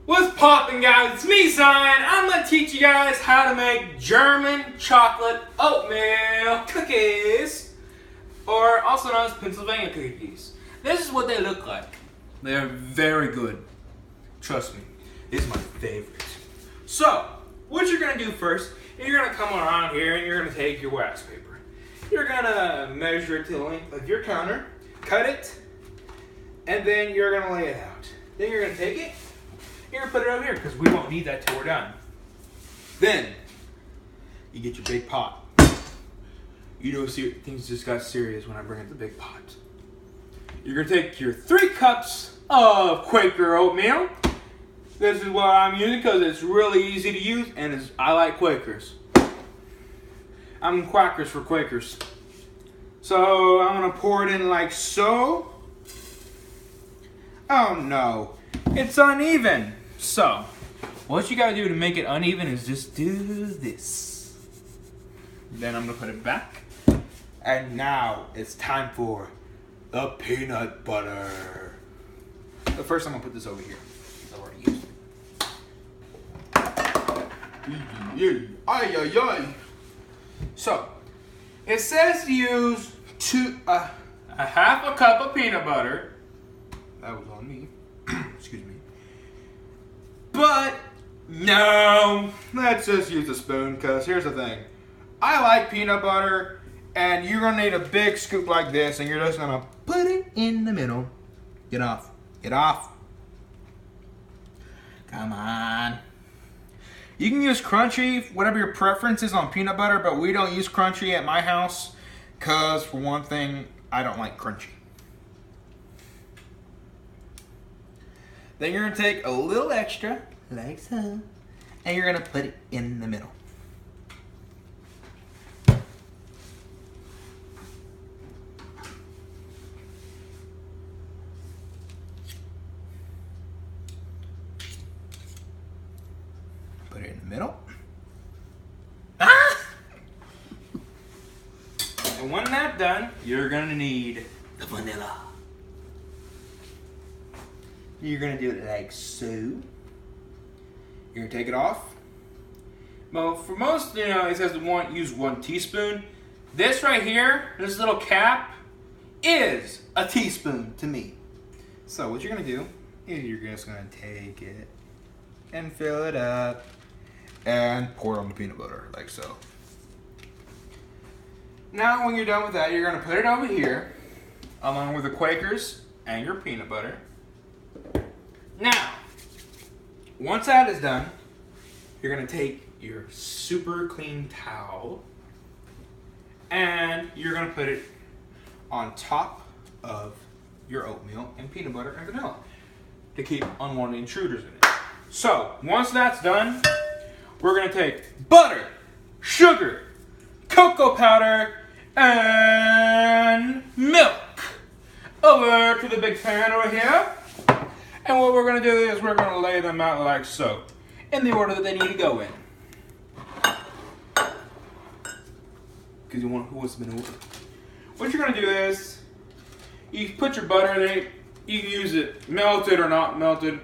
What's poppin', guys? It's me, Zion. I'm gonna teach you guys how to make German chocolate oatmeal cookies, or also known as Pennsylvania cookies. This is what they look like. They're very good. Trust me, this is my favorite. So, what you're gonna do first, you're gonna come around here and you're gonna take your wax paper. You're gonna measure it to the length of your counter, cut it, and then you're gonna lay it out. Then you're gonna take it. You're gonna put it over here because we won't need that till we're done. Then you get your big pot. You know, things just got serious when I bring up the big pot. You're gonna take your 3 cups of Quaker oatmeal. This is what I'm using because it's really easy to use and I like Quakers. I'm Quackers for Quakers. So I'm gonna pour it in like so. Oh no, it's uneven. So, what you gotta do to make it uneven is just do this. Then I'm gonna put it back. And now it's time for the peanut butter. But first I'm gonna put this over here. I've already used it. Ay, ay, ay. So, it says to use a half a cup of peanut butter. That was on me. Excuse me. But no, let's just use a spoon because here's the thing. I like peanut butter and you're going to need a big scoop like this and you're just going to put it in the middle. Get off. Get off. Come on. You can use crunchy, whatever your preference is on peanut butter, but we don't use crunchy at my house because for one thing, I don't like crunchy. Then you're going to take a little extra, like so, and you're going to put it in the middle. Put it in the middle. Ah! And when that's done, you're going to need the vanilla. You're going to do it like so. You're going to take it off. Well, for most, it says use 1 teaspoon. This right here, this little cap, is a teaspoon to me. So what you're going to do is you're just going to take it and fill it up and pour it on the peanut butter like so. Now when you're done with that, you're going to put it over here along with the Quakers and your peanut butter. Now, once that is done, you're going to take your super clean towel and you're going to put it on top of your oatmeal and peanut butter and vanilla to keep unwanted intruders in it. So, once that's done, we're going to take butter, sugar, cocoa powder, and milk over to the big pan over here. And what we're going to do is we're going to lay them out like so, in the order that they need to go in. Because who wants them in order? What you're going to do is, you put your butter in it. You can use it melted or not melted.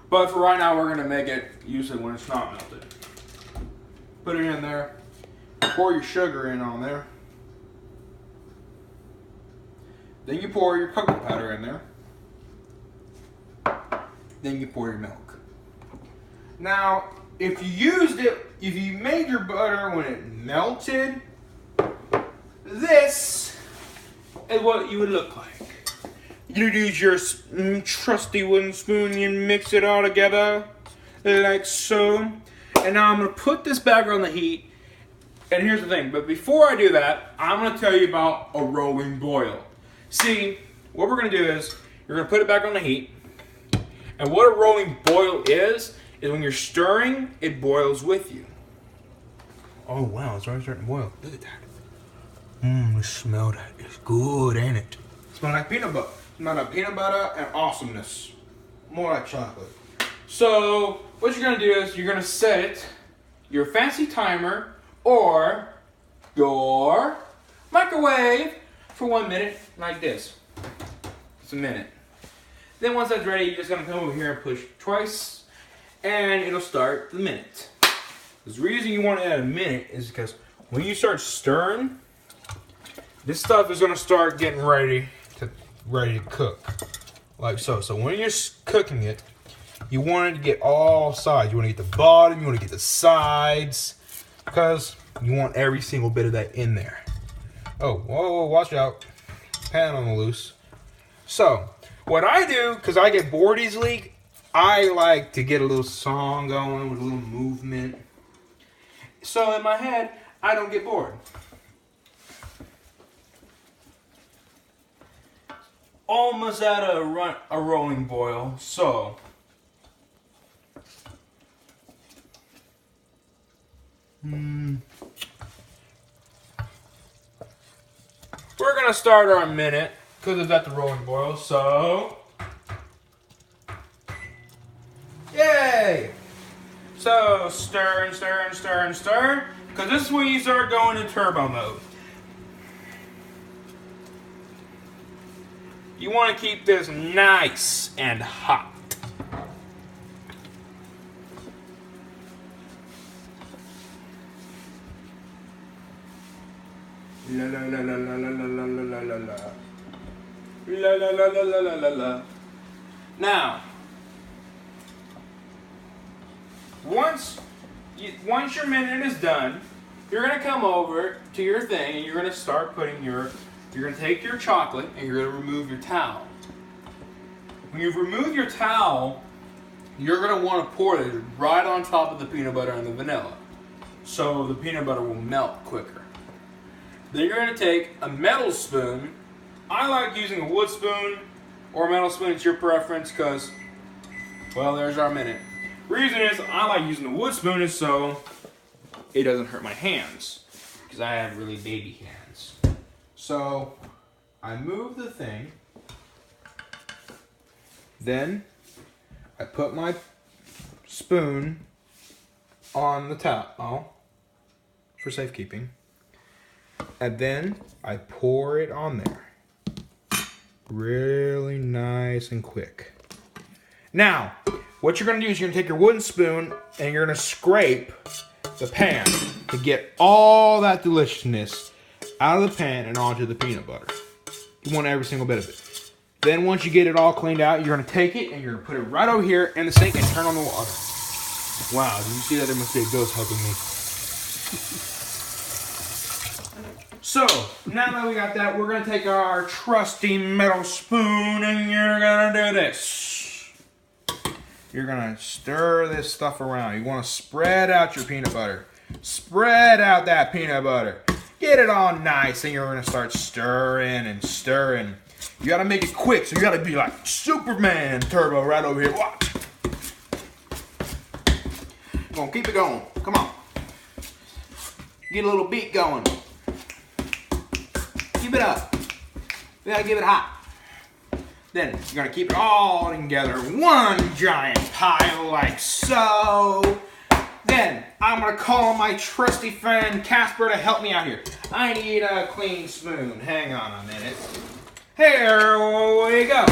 But for right now, we're going to make it usually when it's not melted. Put it in there. Pour your sugar in on there. Then you pour your cocoa powder in there. Then you pour your milk. Now, if you made your butter when it melted, this is what you would look like. You'd use your trusty wooden spoon and mix it all together like so. And now I'm going to put this back on the heat. And here's the thing, but before I do that, I'm going to tell you about a rolling boil. See, what we're going to do is, you're going to put it back on the heat. And what a rolling boil is when you're stirring, it boils with you. Oh wow, it's already starting to boil. Look at that. Smell that. It's good, ain't it? Smell like peanut butter. Smell like peanut butter and awesomeness. More like chocolate. So, what you're going to do is you're going to set your fancy timer or your microwave for 1 minute like this. It's a minute. Then once that's ready, you're just gonna come over here and push twice, and it'll start the minute. The reason you want to add a minute is because when you start stirring, this stuff is gonna start getting ready to cook, like so. So when you're cooking it, you want it to get all sides. You want to get the bottom, you want to get the sides, because you want every single bit of that in there. Oh, whoa, watch out. Pan on the loose. So, what I do, because I get bored easily, I like to get a little song going with a little movement. So in my head, I don't get bored. Almost at a rolling boil, so we're gonna start our minute because it's at the rolling boil. So, yay! So stir and stir and stir and stir, because this is when you start going in turbo mode. You want to keep this nice and hot. La la la la la la la la la la. La la la la la la la. Now, once your minute is done, you're gonna come over to your thing and you're gonna start putting you're gonna take your chocolate and you're gonna remove your towel. When you've removed your towel, you're gonna want to pour it right on top of the peanut butter and the vanilla, so the peanut butter will melt quicker. Then you're gonna take a metal spoon. I like using a wood spoon or a metal spoon, it's your preference, because, well, there's our minute. Reason is I like using the wood spoon is so it doesn't hurt my hands, because I have really baby hands. So I move the thing, then I put my spoon on the towel for safekeeping, and then I pour it on there really nice and quick. Now, what you're going to do is you're going to take your wooden spoon and you're going to scrape the pan to get all that deliciousness out of the pan and onto the peanut butter. You want every single bit of it. Then once you get it all cleaned out, you're going to take it and you're going to put it right over here in the sink and turn on the water. Wow, did you see that? There must be a ghost helping me. So, now that we got that, we're going to take our trusty metal spoon and you're going to do this. You're going to stir this stuff around. You want to spread out your peanut butter. Spread out that peanut butter. Get it all nice and you're going to start stirring and stirring. You got to make it quick, so you got to be like Superman Turbo right over here. Watch. Come on, keep it going. Come on. Get a little beat going. Keep it up. We gotta give it hot. Then you're gonna keep it all together, one giant pile like so. Then I'm gonna call my trusty friend Casper to help me out here. I need a clean spoon. Hang on a minute. Here we go.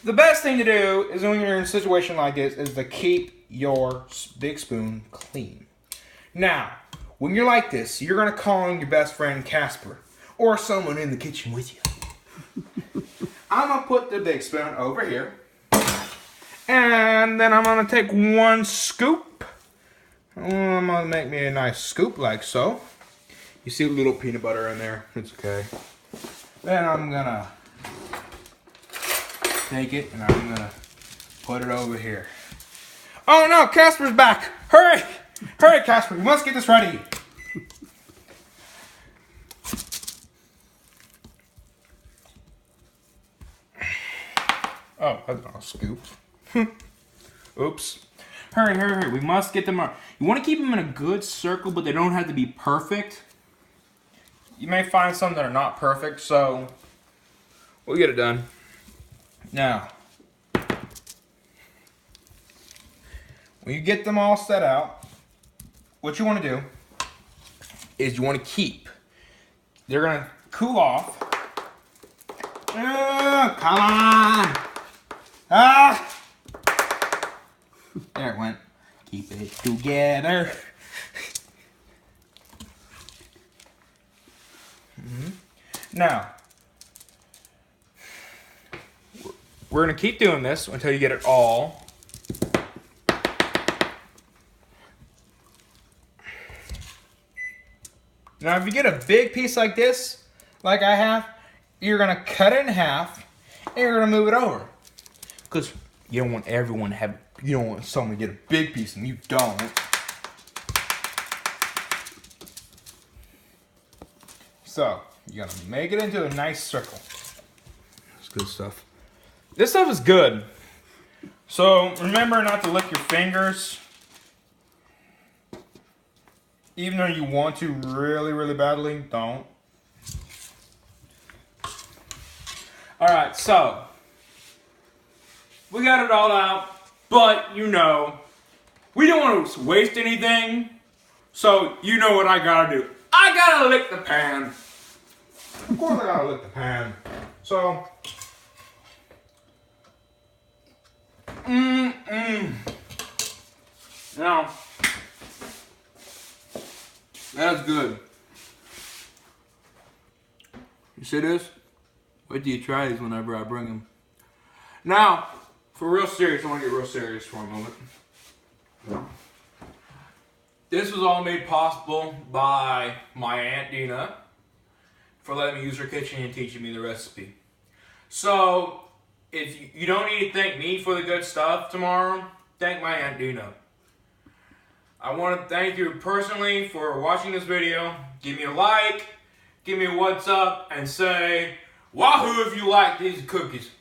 The best thing to do is when you're in a situation like this is to keep your big spoon clean. Now, when you're like this, you're gonna call on your best friend Casper, or someone in the kitchen with you. I'm going to put the big spoon over here. And then I'm going to take one scoop. I'm going to make me a nice scoop like so. You see a little peanut butter in there. It's okay. Then I'm going to take it and I'm going to put it over here. Oh no, Casper's back. Hurry! Hurry, Casper. We must get this ready. Oh, that's not a scoop. Oops. Hurry, hurry, hurry. We must get them out. You want to keep them in a good circle, but they don't have to be perfect. You may find some that are not perfect, so we'll get it done. Now, when you get them all set out, what you want to do is you want to keep. They're going to cool off. Come on. Ah! There it went. Keep it together. Now, we're going to keep doing this until you get it all. Now, if you get a big piece like this, like I have, you're going to cut it in half and you're going to move it over. Because you don't want everyone to have, you don't want someone to get a big piece and you don't. So, you're going to make it into a nice circle. That's good stuff. This stuff is good. So, remember not to lick your fingers. Even though you want to really, really badly, don't. Alright, so we got it all out, but you know, we don't want to waste anything, so you know what I gotta do. I gotta lick the pan. Of course I gotta lick the pan. So, now, that's good. You see this? Wait till you try these whenever I bring them. Now, for real serious, I want to get real serious for a moment. This was all made possible by my Aunt Dina for letting me use her kitchen and teaching me the recipe. So, if you don't need to thank me for the good stuff tomorrow, thank my Aunt Dina. I want to thank you personally for watching this video. Give me a like, give me a what's up, and say wahoo if you like these cookies.